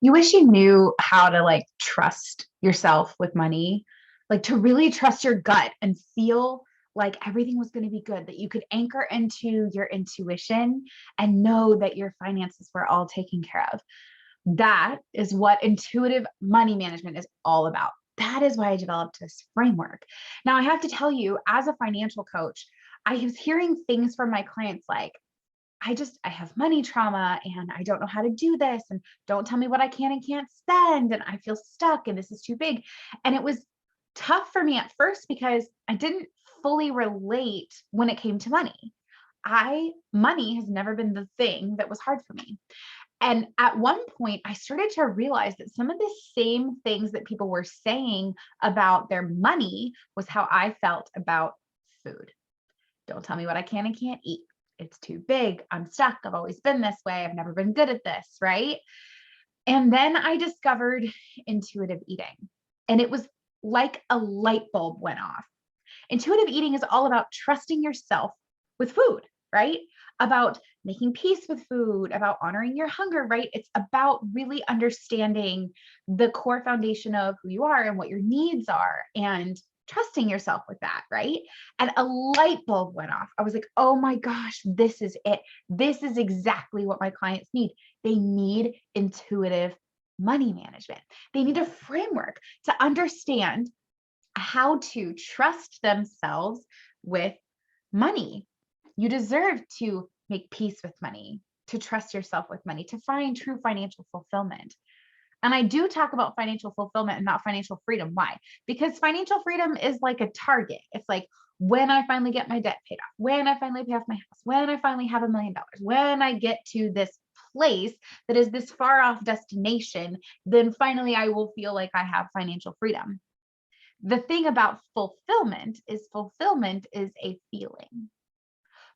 You wish you knew how to like trust yourself with money, like to really trust your gut and feel like everything was going to be good, that you could anchor into your intuition and know that your finances were all taken care of. That is what intuitive money management is all about. That is why I developed this framework. Now, I have to tell you, as a financial coach, I was hearing things from my clients like, I have money trauma and I don't know how to do this. And don't tell me what I can and can't spend. And I feel stuck and this is too big. And it was tough for me at first because I didn't fully relate when it came to money. Money has never been the thing that was hard for me. And at one point, I started to realize that some of the same things that people were saying about their money was how I felt about food. Don't tell me what I can and can't eat. It's too big. I'm stuck. I've always been this way. I've never been good at this, right? And then I discovered intuitive eating. And it was like a light bulb went off. Intuitive eating is all about trusting yourself with food, right? About making peace with food, about honoring your hunger, right? It's about really understanding the core foundation of who you are and what your needs are and trusting yourself with that, right? And a light bulb went off. I was like, oh my gosh, this is it. This is exactly what my clients need. They need intuitive money management. They need a framework to understand how to trust themselves with money. You deserve to make peace with money, to trust yourself with money, to find true financial fulfillment. And I do talk about financial fulfillment and not financial freedom. Why? Because financial freedom is like a target. It's like when I finally get my debt paid off, when I finally pay off my house, when I finally have $1 million, when I get to this place that is this far off destination, then finally I will feel like I have financial freedom. The thing about fulfillment is a feeling.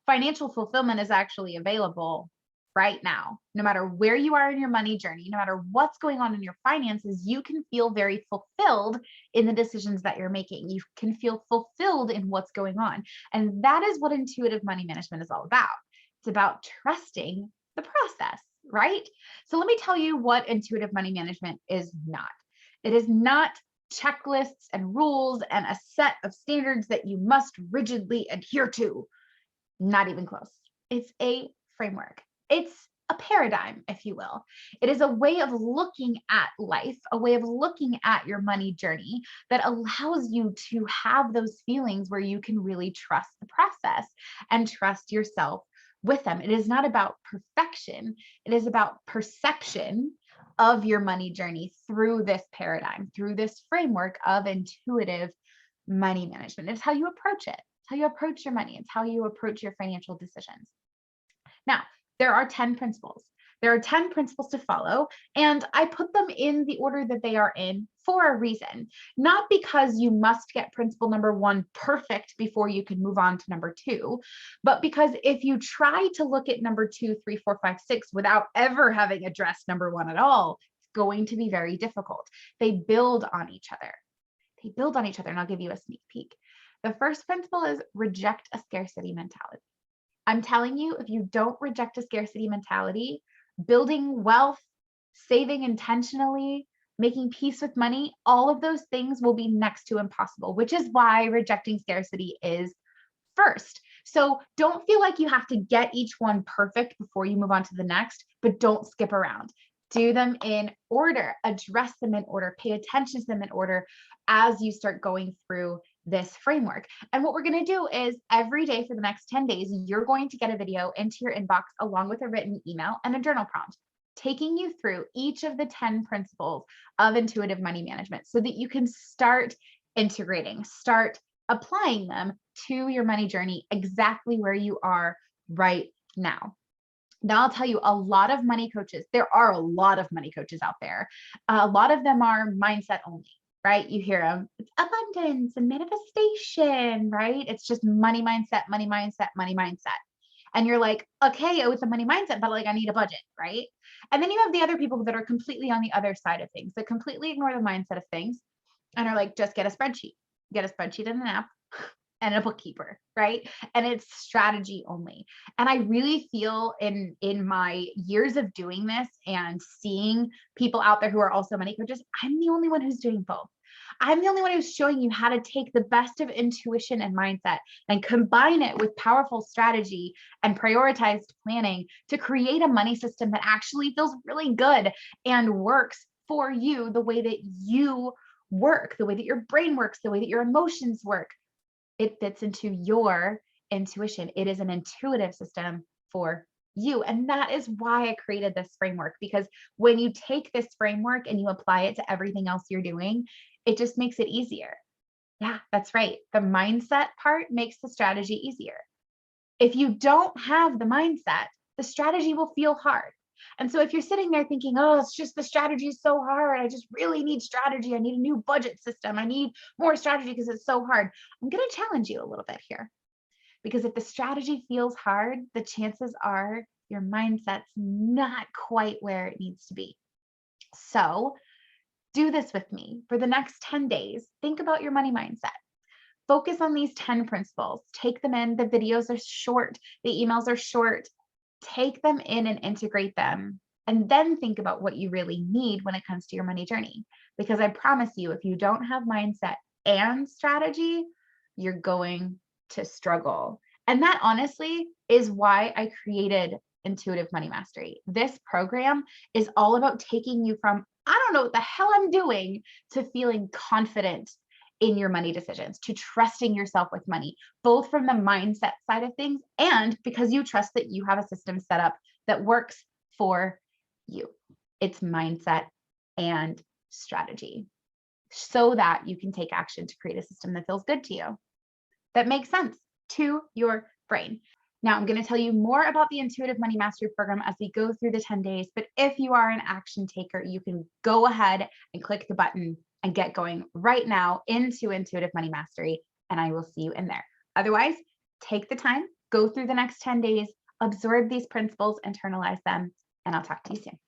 Financial fulfillment is actually available right now. No matter where you are in your money journey, no matter what's going on in your finances, you can feel very fulfilled in the decisions that you're making. You can feel fulfilled in what's going on. And that is what intuitive money management is all about. It's about trusting the process, right? So let me tell you what intuitive money management is not. It is not checklists and rules and a set of standards that you must rigidly adhere to. Not even close. It's a framework. It's a paradigm, if you will. It is a way of looking at life, a way of looking at your money journey that allows you to have those feelings where you can really trust the process and trust yourself with them. It is not about perfection. It is about perception of your money journey through this paradigm, through this framework of intuitive money management. It's how you approach it. It's how you approach your money. It's how you approach your financial decisions. Now, there are 10 principles. There are 10 principles to follow, and I put them in the order that they are in for a reason. Not because you must get principle number 1 perfect before you can move on to number 2, but because if you try to look at number 2, 3, 4, 5, 6 without ever having addressed number 1 at all, it's going to be very difficult. They build on each other. They build on each other, and I'll give you a sneak peek. The first principle is reject a scarcity mentality. I'm telling you, if you don't reject a scarcity mentality, building wealth, saving intentionally, making peace with money, all of those things will be next to impossible, which is why rejecting scarcity is first. So don't feel like you have to get each one perfect before you move on to the next, but don't skip around. Do them in order, address them in order, pay attention to them in order as you start going through this framework. And what we're going to do is every day for the next 10 days, you're going to get a video into your inbox along with a written email and a journal prompt, taking you through each of the 10 principles of intuitive money management so that you can start integrating, start applying them to your money journey exactly where you are right now. Now, I'll tell you, a lot of money coaches, there are a lot of money coaches out there. A lot of them are mindset only, right? You hear them, it's abundance and manifestation, right? It's just money mindset, money mindset, money mindset. And you're like, okay, oh, it's a money mindset, but like I need a budget, right? And then you have the other people that are completely on the other side of things, that completely ignore the mindset of things and are like, just get a spreadsheet and an app and a bookkeeper, right? And it's strategy only. And I really feel in my years of doing this and seeing people out there who are also money coaches, I'm the only one who's doing both. I'm the only one who's showing you how to take the best of intuition and mindset and combine it with powerful strategy and prioritized planning to create a money system that actually feels really good and works for you the way that you work, the way that your brain works, the way that your emotions work. It fits into your intuition. It is an intuitive system for you. And that is why I created this framework, because when you take this framework and you apply it to everything else you're doing, it just makes it easier. Yeah, that's right. The mindset part makes the strategy easier. If you don't have the mindset, the strategy will feel hard. And so if you're sitting there thinking, oh, it's just the strategy is so hard. I just really need strategy. I need a new budget system. I need more strategy because it's so hard. I'm going to challenge you a little bit here, because if the strategy feels hard, the chances are your mindset's not quite where it needs to be. So do this with me for the next 10 days. Think about your money mindset. Focus on these 10 principles. Take them in. The videos are short. The emails are short. Take them in and integrate them. And then think about what you really need when it comes to your money journey. Because I promise you, if you don't have mindset and strategy, you're going to struggle. And that honestly is why I created Intuitive Money Mastery. This program is all about taking you from, I don't know what the hell I'm doing, to feeling confident in your money decisions, to trusting yourself with money, both from the mindset side of things and because you trust that you have a system set up that works for you. It's mindset and strategy so that you can take action to create a system that feels good to you, that makes sense to your brain. Now, I'm going to tell you more about the Intuitive Money Mastery program as we go through the 10 days. But if you are an action taker, you can go ahead and click the button and get going right now into Intuitive Money Mastery, and I will see you in there. Otherwise, take the time, go through the next 10 days, absorb these principles, internalize them, and I'll talk to you soon.